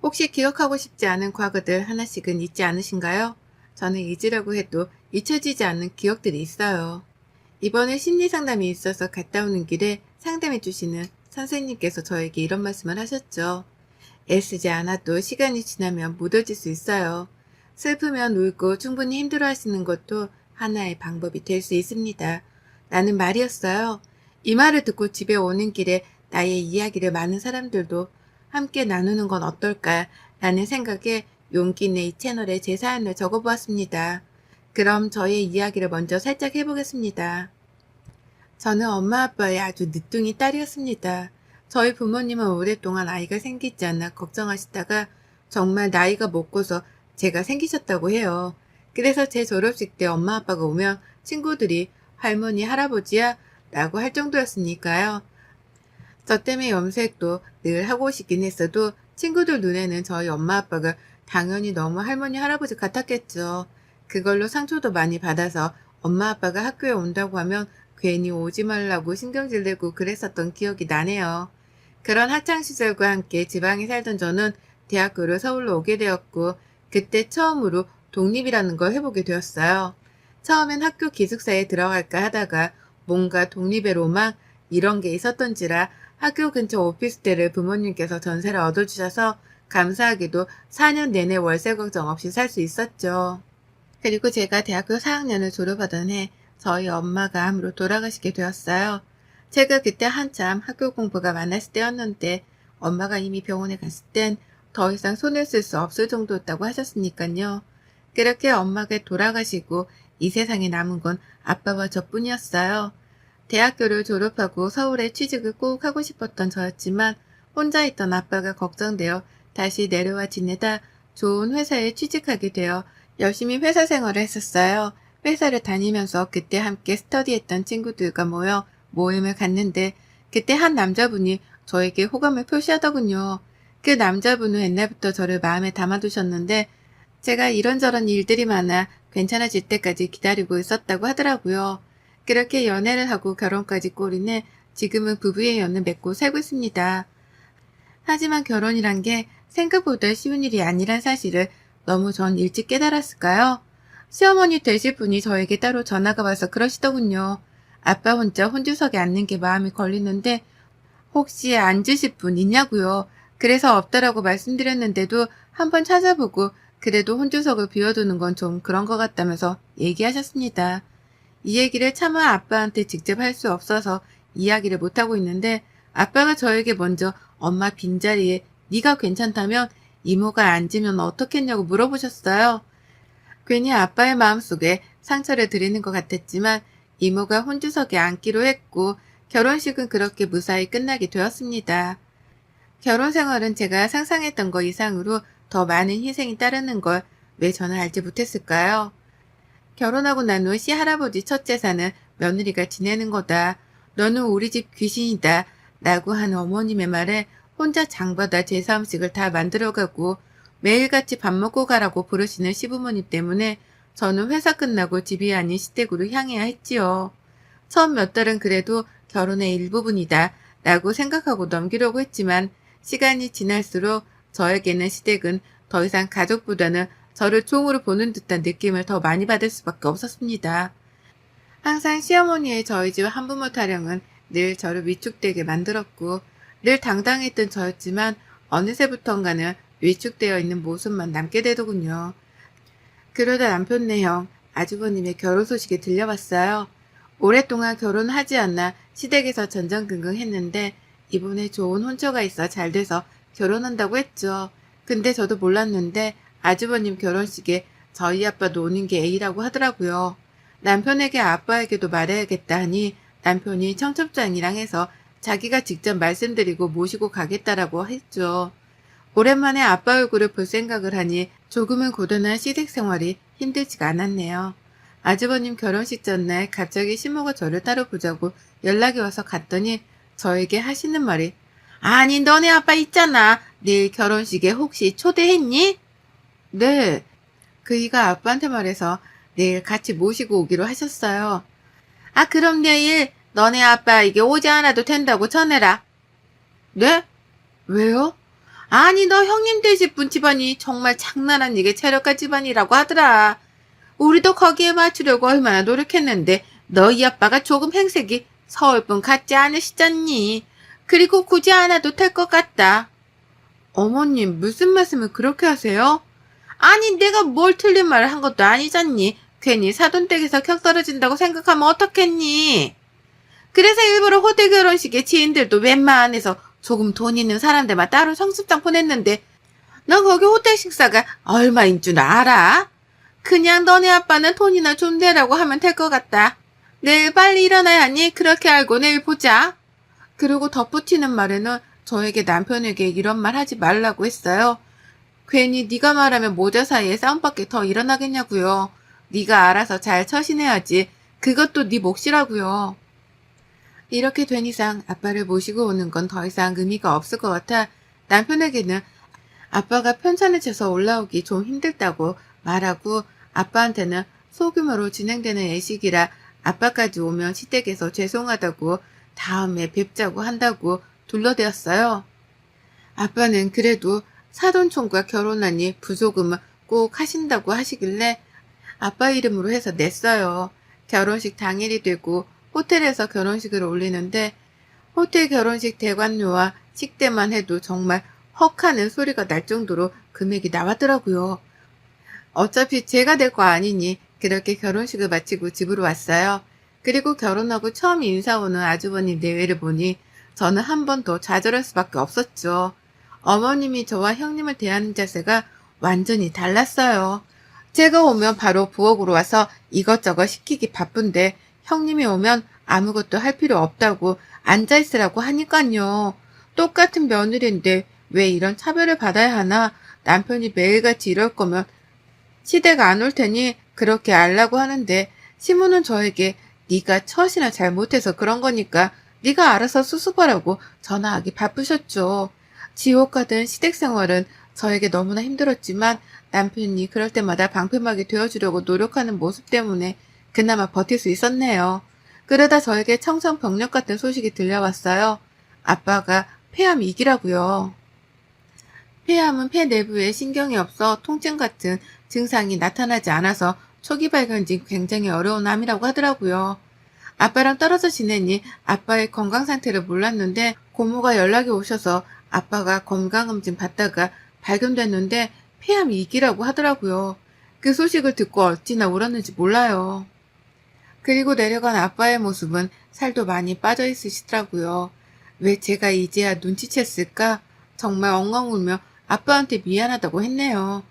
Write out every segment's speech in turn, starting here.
혹시 기억하고 싶지 않은 과거들 하나씩은 있지 않으신가요? 저는 잊으려고 해도 잊혀지지 않는 기억들이 있어요. 이번에 심리상담이 있어서 갔다 오는 길에 상담해 주시는 선생님께서 저에게 이런 말씀을 하셨죠. 애쓰지 않아도 시간이 지나면 묻어질 수 있어요. 슬프면 울고 충분히 힘들어 하시는 것도 하나의 방법이 될 수 있습니다. 라는 말이었어요. 이 말을 듣고 집에 오는 길에 나의 이야기를 많은 사람들도 함께 나누는 건 어떨까 라는 생각에 용기 내 이 채널에 제 사연을 적어보았습니다. 그럼 저의 이야기를 먼저 살짝 해보겠습니다. 저는 엄마 아빠의 아주 늦둥이 딸이었습니다. 저희 부모님은 오랫동안 아이가 생기지 않아 걱정하시다가 정말 나이가 먹고서 제가 생기셨다고 해요. 그래서 제 졸업식 때 엄마 아빠가 오면 친구들이 할머니 할아버지야 라고 할 정도였으니까요. 저 때문에 염색도 늘 하고 싶긴 했어도 친구들 눈에는 저희 엄마 아빠가 당연히 너무 할머니 할아버지 같았겠죠. 그걸로 상처도 많이 받아서 엄마 아빠가 학교에 온다고 하면 괜히 오지 말라고 신경질 내고 그랬었던 기억이 나네요. 그런 학창시절과 함께 지방에 살던 저는 대학교를 서울로 오게 되었고 그때 처음으로 독립이라는 걸 해보게 되었어요. 처음엔 학교 기숙사에 들어갈까 하다가 뭔가 독립의 로망 이런 게 있었던지라 학교 근처 오피스텔을 부모님께서 전세를 얻어주셔서 감사하게도 4년 내내 월세 걱정 없이 살 수 있었죠. 그리고 제가 대학교 4학년을 졸업하던 해 저희 엄마가 암으로 돌아가시게 되었어요. 제가 그때 한참 학교 공부가 많았을 때였는데 엄마가 이미 병원에 갔을 땐 더 이상 손을 쓸 수 없을 정도였다고 하셨으니까요. 그렇게 엄마가 돌아가시고 이 세상에 남은 건 아빠와 저뿐이었어요. 대학교를 졸업하고 서울에 취직을 꼭 하고 싶었던 저였지만 혼자 있던 아빠가 걱정되어 다시 내려와 지내다 좋은 회사에 취직하게 되어 열심히 회사 생활을 했었어요. 회사를 다니면서 그때 함께 스터디했던 친구들과 모여 모임을 갔는데 그때 한 남자분이 저에게 호감을 표시하더군요. 그 남자분은 옛날부터 저를 마음에 담아두셨는데 제가 이런저런 일들이 많아 괜찮아질 때까지 기다리고 있었다고 하더라고요. 그렇게 연애를 하고 결혼까지 꼬리내 지금은 부부의 연을 맺고 살고 있습니다. 하지만 결혼이란 게 생각보다 쉬운 일이 아니란 사실을 너무 전 일찍 깨달았을까요? 시어머니 되실 분이 저에게 따로 전화가 와서 그러시더군요. 아빠 혼자 혼주석에 앉는 게 마음이 걸리는데 혹시 앉으실 분 있냐고요. 그래서 없다라고 말씀드렸는데도 한번 찾아보고 그래도 혼주석을 비워두는 건 좀 그런 것 같다면서 얘기하셨습니다. 이 얘기를 차마 아빠한테 직접 할 수 없어서 이야기를 못하고 있는데 아빠가 저에게 먼저 엄마 빈자리에 네가 괜찮다면 이모가 앉으면 어떻겠냐고 물어보셨어요. 괜히 아빠의 마음속에 상처를 드리는 것 같았지만 이모가 혼주석에 앉기로 했고 결혼식은 그렇게 무사히 끝나게 되었습니다. 결혼 생활은 제가 상상했던 것 이상으로 더 많은 희생이 따르는 걸 왜 저는 알지 못했을까요? 결혼하고 난 후 시할아버지 첫 제사는 며느리가 지내는 거다. 너는 우리 집 귀신이다. 라고 한 어머님의 말에 혼자 장받아 제사 음식을 다 만들어가고 매일같이 밥 먹고 가라고 부르시는 시부모님 때문에 저는 회사 끝나고 집이 아닌 시댁으로 향해야 했지요. 처음 몇 달은 그래도 결혼의 일부분이다 라고 생각하고 넘기려고 했지만 시간이 지날수록 저에게는 시댁은 더 이상 가족보다는 저를 종으로 보는 듯한 느낌을 더 많이 받을 수밖에 없었습니다. 항상 시어머니의 저희 집 한부모 타령은 늘 저를 위축되게 만들었고 늘 당당했던 저였지만 어느새부턴가는 위축되어 있는 모습만 남게 되더군요. 그러다 남편네 형, 아주버님의 결혼 소식이 들려왔어요. 오랫동안 결혼하지 않나 시댁에서 전전긍긍했는데 이번에 좋은 혼처가 있어 잘 돼서 결혼한다고 했죠. 근데 저도 몰랐는데 아주버님 결혼식에 저희 아빠도 오는 게 A라고 하더라고요. 남편에게 아빠에게도 말해야겠다 하니 남편이 청첩장이랑 해서 자기가 직접 말씀드리고 모시고 가겠다라고 했죠. 오랜만에 아빠 얼굴을 볼 생각을 하니 조금은 고단한 시댁 생활이 힘들지가 않았네요. 아주버님 결혼식 전날 갑자기 시모가 저를 따로 보자고 연락이 와서 갔더니 저에게 하시는 말이 아니 너네 아빠 있잖아. 내일 결혼식에 혹시 초대했니? 네. 그이가 아빠한테 말해서 내일 같이 모시고 오기로 하셨어요. 아 그럼 내일 너네 아빠 이게 오지 않아도 된다고 전해라. 네? 왜요? 아니 너 형님 되실 분 집안이 정말 장난 아니게 체력가 집안이라고 하더라. 우리도 거기에 맞추려고 얼마나 노력했는데 너희 아빠가 조금 행색이 서울분 같지 않으시잖니. 그리고 굳이 않아도 될 것 같다. 어머님 무슨 말씀을 그렇게 하세요? 아니 내가 뭘 틀린 말을 한 것도 아니잖니. 괜히 사돈댁에서 격 떨어진다고 생각하면 어떡했니? 그래서 일부러 호텔 결혼식에 지인들도 웬만해서 조금 돈 있는 사람들만 따로 성수장 보냈는데 너 거기 호텔 식사가 얼마인 줄 알아? 그냥 너네 아빠는 돈이나 좀 내라고 하면 될 것 같다. 내일 빨리 일어나야 하니 그렇게 알고 내일 보자. 그리고 덧붙이는 말에는 저에게 남편에게 이런 말 하지 말라고 했어요. 괜히 네가 말하면 모자 사이에 싸움밖에 더 일어나겠냐고요. 네가 알아서 잘 처신해야지. 그것도 네 몫이라고요. 이렇게 된 이상 아빠를 모시고 오는 건 더 이상 의미가 없을 것 같아 남편에게는 아빠가 편찮으셔서 올라오기 좀 힘들다고 말하고 아빠한테는 소규모로 진행되는 예식이라 아빠까지 오면 시댁에서 죄송하다고 다음에 뵙자고 한다고 둘러대었어요. 아빠는 그래도 사돈총과 결혼하니 부조금을 꼭 하신다고 하시길래 아빠 이름으로 해서 냈어요. 결혼식 당일이 되고 호텔에서 결혼식을 올리는데 호텔 결혼식 대관료와 식대만 해도 정말 헉 하는 소리가 날 정도로 금액이 나왔더라고요. 어차피 제가 될 거 아니니 그렇게 결혼식을 마치고 집으로 왔어요. 그리고 결혼하고 처음 인사 오는 아주버님 내외를 보니 저는 한 번 더 좌절할 수밖에 없었죠. 어머님이 저와 형님을 대하는 자세가 완전히 달랐어요. 제가 오면 바로 부엌으로 와서 이것저것 시키기 바쁜데 형님이 오면 아무것도 할 필요 없다고 앉아있으라고 하니깐요. 똑같은 며느리인데 왜 이런 차별을 받아야 하나? 남편이 매일같이 이럴 거면 시댁 안 올 테니 그렇게 알라고 하는데 시모는 저에게 네가 처신을 잘못해서 그런 거니까 네가 알아서 수습하라고 전화하기 바쁘셨죠. 지옥 같은 시댁 생활은 저에게 너무나 힘들었지만 남편이 그럴 때마다 방패막이 되어주려고 노력하는 모습 때문에 그나마 버틸 수 있었네요. 그러다 저에게 청천벽력 같은 소식이 들려왔어요. 아빠가 폐암 2기라고요. 폐암은 폐 내부에 신경이 없어 통증 같은 증상이 나타나지 않아서 초기 발견이 굉장히 어려운 암이라고 하더라고요. 아빠랑 떨어져 지내니 아빠의 건강 상태를 몰랐는데 고모가 연락이 오셔서 아빠가 건강검진 받다가 발견됐는데 폐암 2기라고 하더라고요. 그 소식을 듣고 어찌나 울었는지 몰라요. 그리고 내려간 아빠의 모습은 살도 많이 빠져 있으시더라고요. 왜 제가 이제야 눈치챘을까? 정말 엉엉 울며 아빠한테 미안하다고 했네요.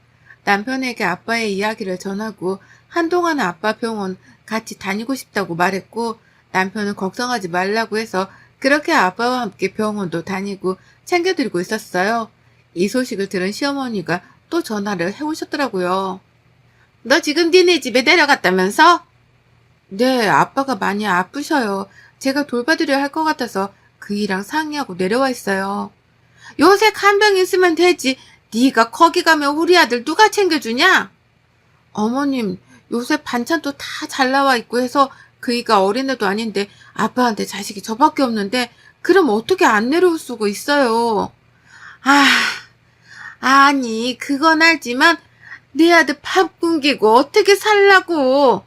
남편에게 아빠의 이야기를 전하고 한동안은 아빠 병원 같이 다니고 싶다고 말했고 남편은 걱정하지 말라고 해서 그렇게 아빠와 함께 병원도 다니고 챙겨드리고 있었어요. 이 소식을 들은 시어머니가 또 전화를 해오셨더라고요. 너 지금 니네 집에 내려갔다면서? 네, 아빠가 많이 아프셔요. 제가 돌봐드려야 할 것 같아서 그이랑 상의하고 내려와 있어요. 요새 간병 있으면 되지. 네가 거기 가면 우리 아들 누가 챙겨주냐? 어머님, 요새 반찬도 다 잘 나와 있고 해서 그이가 어린애도 아닌데 아빠한테 자식이 저밖에 없는데 그럼 어떻게 안 내려올 수가 있어요? 아, 아니 그건 알지만 내 아들 밥 굶기고 어떻게 살라고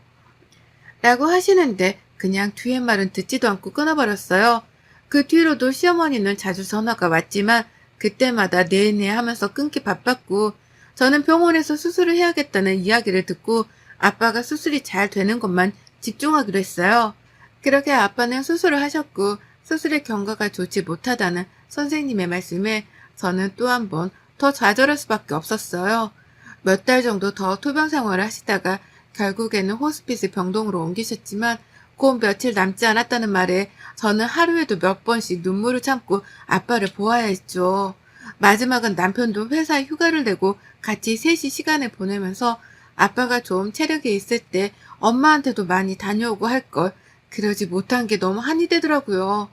라고 하시는데 그냥 뒤에 말은 듣지도 않고 끊어버렸어요. 그 뒤로도 시어머니는 자주 전화가 왔지만 그때마다 네네 하면서 끊기 바빴고 저는 병원에서 수술을 해야겠다는 이야기를 듣고 아빠가 수술이 잘 되는 것만 집중하기로 했어요. 그렇게 아빠는 수술을 하셨고 수술의 경과가 좋지 못하다는 선생님의 말씀에 저는 또 한 번 더 좌절할 수밖에 없었어요. 몇 달 정도 더 투병 생활을 하시다가 결국에는 호스피스 병동으로 옮기셨지만 곧 며칠 남지 않았다는 말에 저는 하루에도 몇 번씩 눈물을 참고 아빠를 보아야 했죠. 마지막은 남편도 회사에 휴가를 내고 같이 셋이 시간을 보내면서 아빠가 좀 체력이 있을 때 엄마한테도 많이 다녀오고 할 걸 그러지 못한 게 너무 한이 되더라고요.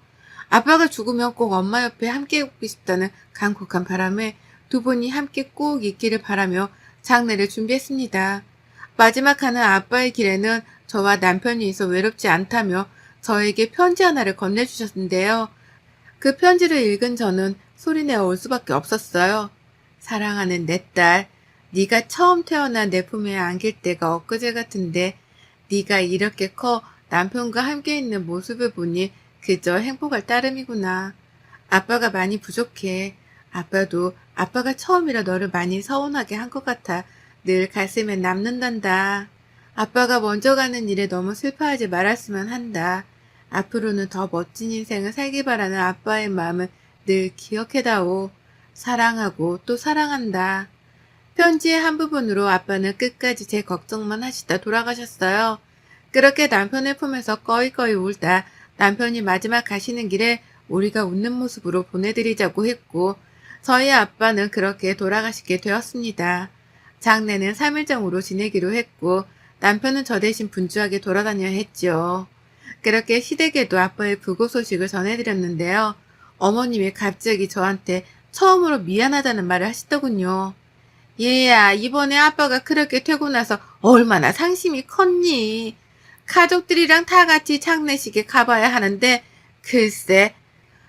아빠가 죽으면 꼭 엄마 옆에 함께 있고 싶다는 간곡한 바람에 두 분이 함께 꼭 있기를 바라며 장례를 준비했습니다. 마지막 하는 아빠의 길에는 저와 남편이 있어 외롭지 않다며 저에게 편지 하나를 건네주셨는데요. 그 편지를 읽은 저는 소리내어 올 수밖에 없었어요. 사랑하는 내 딸, 네가 처음 태어나 내 품에 안길 때가 엊그제 같은데 네가 이렇게 커 남편과 함께 있는 모습을 보니 그저 행복할 따름이구나. 아빠가 많이 부족해. 아빠도 아빠가 처음이라 너를 많이 서운하게 한 것 같아 늘 가슴에 남는단다. 아빠가 먼저 가는 일에 너무 슬퍼하지 말았으면 한다. 앞으로는 더 멋진 인생을 살기 바라는 아빠의 마음을 늘 기억해다오. 사랑하고 또 사랑한다. 편지의 한 부분으로 아빠는 끝까지 제 걱정만 하시다 돌아가셨어요. 그렇게 남편을 품에서 꺼이꺼이 울다 남편이 마지막 가시는 길에 우리가 웃는 모습으로 보내드리자고 했고 저희 아빠는 그렇게 돌아가시게 되었습니다. 장례는 3일정으로 지내기로 했고 남편은 저 대신 분주하게 돌아다녀야 했죠. 그렇게 시댁에도 아빠의 부고 소식을 전해드렸는데요. 어머님이 갑자기 저한테 처음으로 미안하다는 말을 하시더군요. 얘야, 이번에 아빠가 그렇게 되고 나서 얼마나 상심이 컸니? 가족들이랑 다 같이 장례식에 가봐야 하는데 글쎄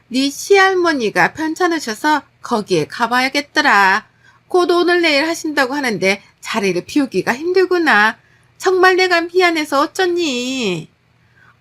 네 시할머니가 편찮으셔서 거기에 가봐야겠더라. 곧 오늘 내일 하신다고 하는데 자리를 비우기가 힘들구나. 정말 내가 미안해서 어쩌니?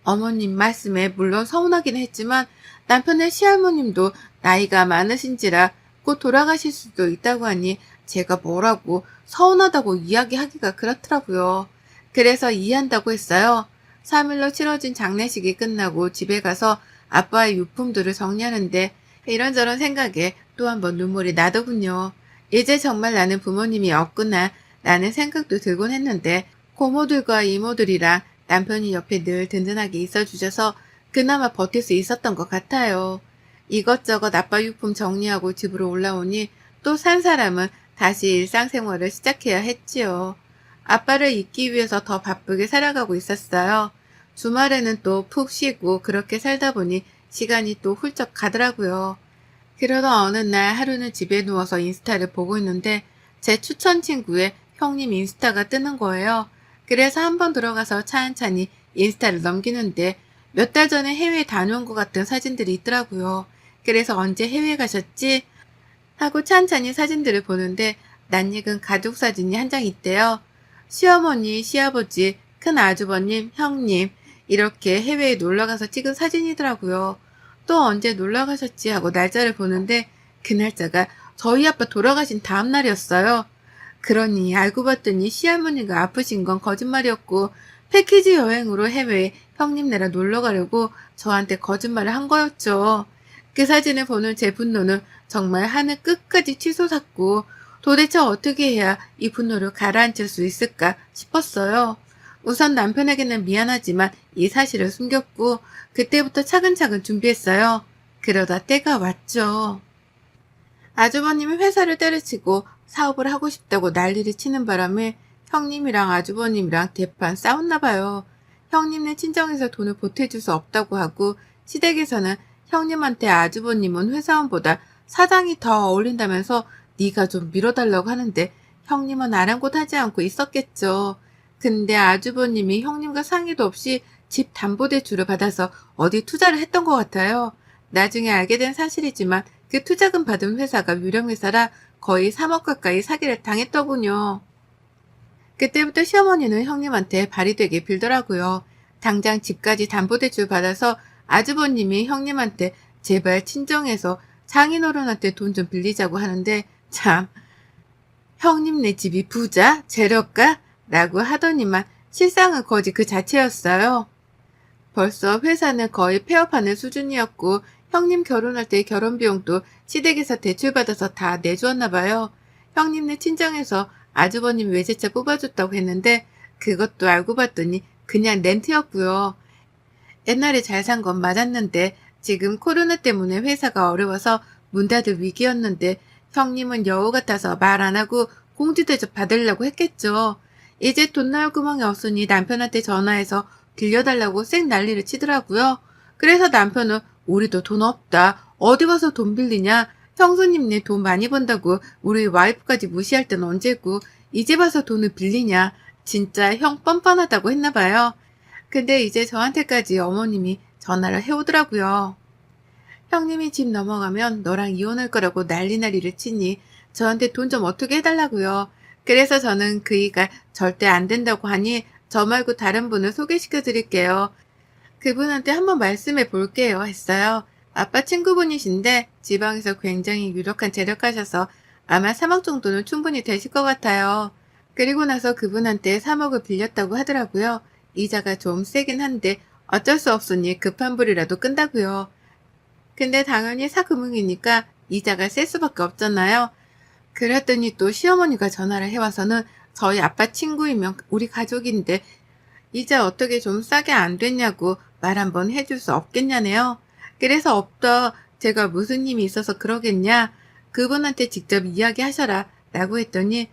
어머님 말씀에 물론 서운하긴 했지만 남편의 시할머님도 나이가 많으신지라 곧 돌아가실 수도 있다고 하니 제가 뭐라고 서운하다고 이야기하기가 그렇더라고요. 그래서 이해한다고 했어요. 3일로 치러진 장례식이 끝나고 집에 가서 아빠의 유품들을 정리하는데 이런저런 생각에 또 한 번 눈물이 나더군요. 이제 정말 나는 부모님이 없구나 라는 생각도 들곤 했는데 고모들과 이모들이랑 남편이 옆에 늘 든든하게 있어주셔서 그나마 버틸 수 있었던 것 같아요. 이것저것 아빠 유품 정리하고 집으로 올라오니 또 산 사람은 다시 일상생활을 시작해야 했지요. 아빠를 잊기 위해서 더 바쁘게 살아가고 있었어요. 주말에는 또 푹 쉬고 그렇게 살다 보니 시간이 또 훌쩍 가더라고요. 그러던 어느 날 하루는 집에 누워서 인스타를 보고 있는데 제 추천 친구의 형님 인스타가 뜨는 거예요. 그래서 한번 들어가서 찬찬히 인스타를 넘기는데 몇 달 전에 해외에 다녀온 것 같은 사진들이 있더라고요. 그래서 언제 해외 가셨지? 하고 찬찬히 사진들을 보는데 낯익은 가족 사진이 한 장 있대요. 시어머니, 시아버지, 큰 아주버님, 형님 이렇게 해외에 놀러가서 찍은 사진이더라고요. 또 언제 놀러가셨지 하고 날짜를 보는데 그 날짜가 저희 아빠 돌아가신 다음 날이었어요. 그러니 알고 봤더니 시할머니가 아프신 건 거짓말이었고 패키지 여행으로 해외에 형님네랑 놀러 가려고 저한테 거짓말을 한 거였죠. 그 사진을 보는 제 분노는 정말 하늘 끝까지 치솟았고 도대체 어떻게 해야 이 분노를 가라앉힐 수 있을까 싶었어요. 우선 남편에게는 미안하지만 이 사실을 숨겼고 그때부터 차근차근 준비했어요. 그러다 때가 왔죠. 아주버님이 회사를 때려치고 사업을 하고 싶다고 난리를 치는 바람에 형님이랑 아주버님이랑 대판 싸웠나 봐요. 형님네 친정에서 돈을 보태줄 수 없다고 하고 시댁에서는 형님한테 아주버님은 회사원보다 사장이 더 어울린다면서 네가 좀 밀어달라고 하는데 형님은 아랑곳하지 않고 있었겠죠. 근데 아주버님이 형님과 상의도 없이 집 담보대출을 받아서 어디 투자를 했던 것 같아요. 나중에 알게 된 사실이지만 그 투자금 받은 회사가 유령회사라 거의 3억 가까이 사기를 당했더군요. 그때부터 시어머니는 형님한테 발이 되게 빌더라고요. 당장 집까지 담보대출 받아서 아주버님이 형님한테 제발 친정에서 장인어른한테 돈 좀 빌리자고 하는데 참 형님네 집이 부자? 재력가? 라고 하더니만 실상은 거지 그 자체였어요. 벌써 회사는 거의 폐업하는 수준이었고 형님 결혼할 때 결혼비용도 시댁에서 대출받아서 다 내주었나 봐요. 형님네 친정에서 아주버님 외제차 뽑아줬다고 했는데 그것도 알고 봤더니 그냥 렌트였고요. 옛날에 잘 산 건 맞았는데 지금 코로나 때문에 회사가 어려워서 문 닫을 위기였는데 형님은 여우 같아서 말 안 하고 공주대접 받으려고 했겠죠. 이제 돈 나올 구멍이 없으니 남편한테 전화해서 빌려달라고 쌩 난리를 치더라고요. 그래서 남편은 우리도 돈 없다. 어디 가서 돈 빌리냐. 형수님네 돈 많이 번다고 우리 와이프까지 무시할 땐 언제고 이제 봐서 돈을 빌리냐. 진짜 형 뻔뻔하다고 했나봐요. 근데 이제 저한테까지 어머님이 전화를 해오더라고요. 형님이 집 넘어가면 너랑 이혼할 거라고 난리를 치니 저한테 돈 좀 어떻게 해달라고요. 그래서 저는 그이가 절대 안 된다고 하니 저 말고 다른 분을 소개시켜 드릴게요. 그분한테 한번 말씀해 볼게요. 했어요. 아빠 친구분이신데 지방에서 굉장히 유력한 재력가셔서 아마 3억 정도는 충분히 되실 것 같아요. 그리고 나서 그분한테 3억을 빌렸다고 하더라고요. 이자가 좀 세긴 한데 어쩔 수 없으니 급한 불이라도 끈다고요. 근데 당연히 사금융이니까 이자가 셀 수밖에 없잖아요. 그랬더니 또 시어머니가 전화를 해와서는 저희 아빠 친구이면 우리 가족인데 이자 어떻게 좀 싸게 안 됐냐고 말 한번 해줄 수 없겠냐네요. 그래서 없다. 제가 무슨 힘이 있어서 그러겠냐. 그분한테 직접 이야기하셔라. 라고 했더니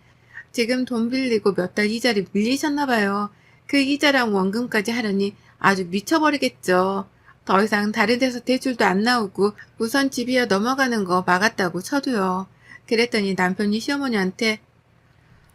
지금 돈 빌리고 몇 달 이자를 밀리셨나 봐요. 그 이자랑 원금까지 하려니 아주 미쳐버리겠죠. 더 이상 다른 데서 대출도 안 나오고 우선 집이야 넘어가는 거 막았다고 쳐도요. 그랬더니 남편이 시어머니한테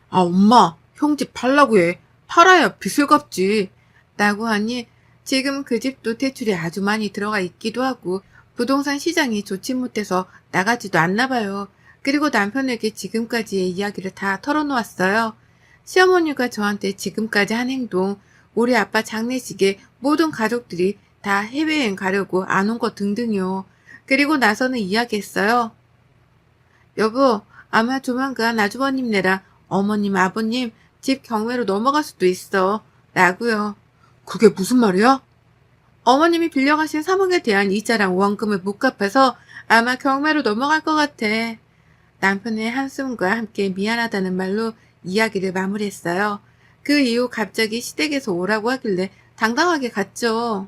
아, 엄마, 형 집 팔라고 해. 팔아야 빚을 갚지. 라고 하니 지금 그 집도 대출이 아주 많이 들어가 있기도 하고 부동산 시장이 좋지 못해서 나가지도 않나 봐요. 그리고 남편에게 지금까지의 이야기를 다 털어놓았어요. 시어머니가 저한테 지금까지 한 행동, 우리 아빠 장례식에 모든 가족들이 다 해외여행 가려고 안 온 거 등등이요. 그리고 나서는 이야기했어요. 여보, 아마 조만간 아주버님네랑 어머님, 아버님 집 경매로 넘어갈 수도 있어. 라고요. 그게 무슨 말이야? 어머님이 빌려가신 3억에 대한 이자랑 원금을 못 갚아서 아마 경매로 넘어갈 것 같아. 남편의 한숨과 함께 미안하다는 말로 이야기를 마무리했어요. 그 이후 갑자기 시댁에서 오라고 하길래 당당하게 갔죠.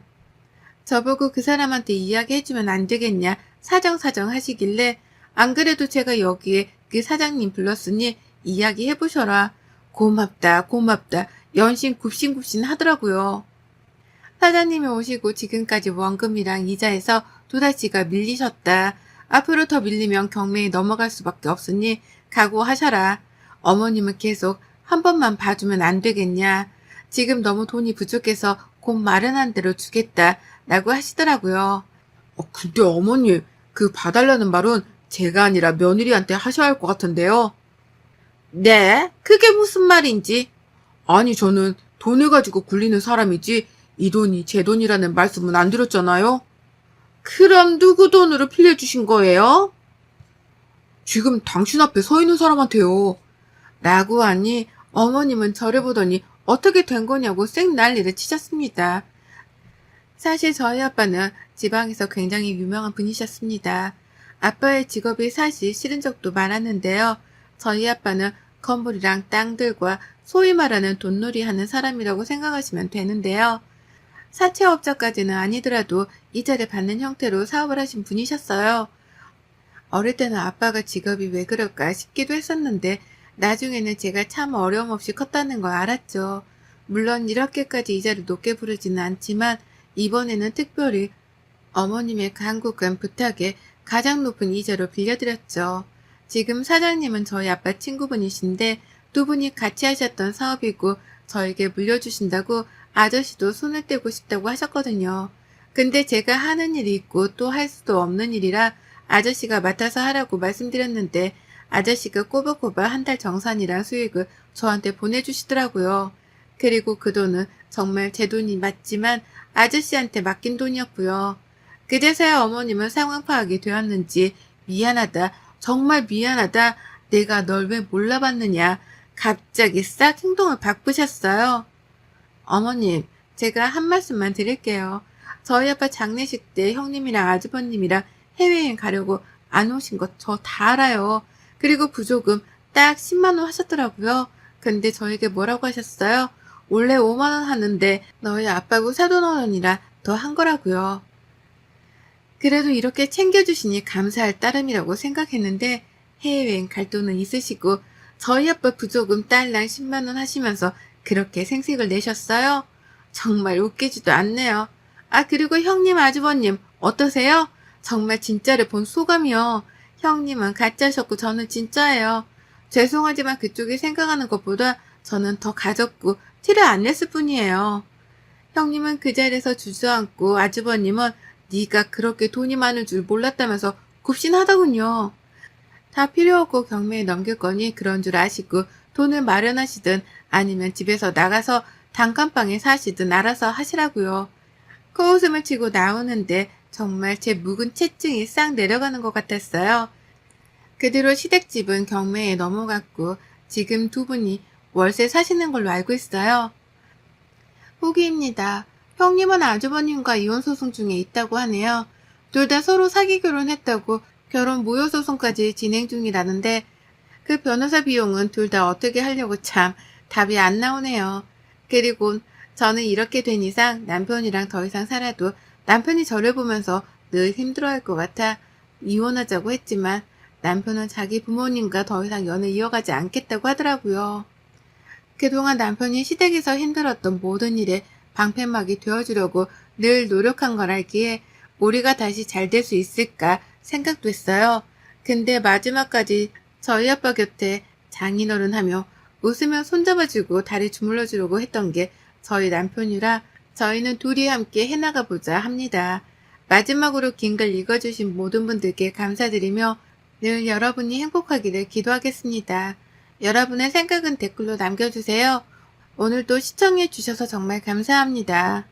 저보고 그 사람한테 이야기해주면 안 되겠냐 사정사정 하시길래 안 그래도 제가 여기에 그 사장님 불렀으니 이야기해보셔라. 고맙다 고맙다 연신 굽신굽신 하더라고요. 사장님이 오시고 지금까지 원금이랑 이자에서 도다시가 밀리셨다. 앞으로 더 밀리면 경매에 넘어갈 수밖에 없으니 각오하셔라. 어머님은 계속 한 번만 봐주면 안 되겠냐. 지금 너무 돈이 부족해서 곧 마련한 대로 주겠다. 라고 하시더라고요. 근데 어머님, 그 봐달라는 말은 제가 아니라 며느리한테 하셔야 할 것 같은데요. 네? 그게 무슨 말인지. 아니, 저는 돈을 가지고 굴리는 사람이지 이 돈이 제 돈이라는 말씀은 안 드렸잖아요. 그럼 누구 돈으로 빌려주신 거예요? 지금 당신 앞에 서 있는 사람한테요. 라고 하니 어머님은 저를 보더니 어떻게 된 거냐고 쌩 난리를 치셨습니다. 사실 저희 아빠는 지방에서 굉장히 유명한 분이셨습니다. 아빠의 직업이 사실 싫은 적도 많았는데요. 저희 아빠는 건물이랑 땅들과 소위 말하는 돈놀이 하는 사람이라고 생각하시면 되는데요. 사채업자까지는 아니더라도 이자를 받는 형태로 사업을 하신 분이셨어요. 어릴 때는 아빠가 직업이 왜 그럴까 싶기도 했었는데 나중에는 제가 참 어려움 없이 컸다는 걸 알았죠. 물론 이렇게까지 이자를 높게 부르지는 않지만 이번에는 특별히 어머님의 간곡한 부탁에 가장 높은 이자로 빌려드렸죠. 지금 사장님은 저희 아빠 친구분이신데 두 분이 같이 하셨던 사업이고 저에게 물려주신다고 아저씨도 손을 떼고 싶다고 하셨거든요. 근데 제가 하는 일이 있고 또 할 수도 없는 일이라 아저씨가 맡아서 하라고 말씀드렸는데 아저씨가 꼬박꼬박 한 달 정산이랑 수익을 저한테 보내주시더라고요. 그리고 그 돈은 정말 제 돈이 맞지만 아저씨한테 맡긴 돈이었고요. 그제서야 어머님은 상황 파악이 되었는지 미안하다, 정말 미안하다, 내가 널 왜 몰라봤느냐, 갑자기 싹 행동을 바꾸셨어요. 어머님, 제가 한 말씀만 드릴게요. 저희 아빠 장례식 때 형님이랑 아주버님이랑 해외여행 가려고 안 오신 거 저 다 알아요. 그리고 부조금 딱 10만 원 하셨더라고요. 근데 저에게 뭐라고 하셨어요? 원래 5만 원 하는데 너희 아빠고 사돈어른이라 더 한 거라고요. 그래도 이렇게 챙겨주시니 감사할 따름이라고 생각했는데 해외여행 갈 돈은 있으시고 저희 아빠 부조금 딸랑 10만 원 하시면서 그렇게 생색을 내셨어요? 정말 웃기지도 않네요. 아, 그리고 형님 아주버님 어떠세요? 정말 진짜를 본 소감이요. 형님은 가짜셨고 저는 진짜예요. 죄송하지만 그쪽이 생각하는 것보다 저는 더 가졌고 티를 안 냈을 뿐이에요. 형님은 그 자리에서 주저앉고 아주버님은 네가 그렇게 돈이 많을 줄 몰랐다면서 굽신하더군요. 다 필요 없고 경매에 넘길 거니 그런 줄 아시고 돈을 마련하시든 아니면 집에서 나가서 단칸방에 사시든 알아서 하시라고요. 코웃음을 치고 나오는데 정말 제 묵은 체증이 싹 내려가는 것 같았어요. 그 뒤로 시댁집은 경매에 넘어갔고 지금 두 분이 월세 사시는 걸로 알고 있어요. 후기입니다. 형님은 아주버님과 이혼소송 중에 있다고 하네요. 둘 다 서로 사기 결혼했다고 결혼 무효소송까지 진행 중이라는데 그 변호사 비용은 둘 다 어떻게 하려고 참 답이 안 나오네요. 그리고 저는 이렇게 된 이상 남편이랑 더 이상 살아도 남편이 저를 보면서 늘 힘들어할 것 같아 이혼하자고 했지만 남편은 자기 부모님과 더 이상 연애 이어가지 않겠다고 하더라고요. 그동안 남편이 시댁에서 힘들었던 모든 일에 방패막이 되어주려고 늘 노력한 걸 알기에 우리가 다시 잘 될 수 있을까 생각도 했어요. 근데 마지막까지 저희 아빠 곁에 장인어른하며 웃으며 손잡아주고 다리 주물러주려고 했던 게 저희 남편이라 저희는 둘이 함께 해나가 보자 합니다. 마지막으로 긴 글 읽어주신 모든 분들께 감사드리며 늘 여러분이 행복하기를 기도하겠습니다. 여러분의 생각은 댓글로 남겨주세요. 오늘도 시청해주셔서 정말 감사합니다.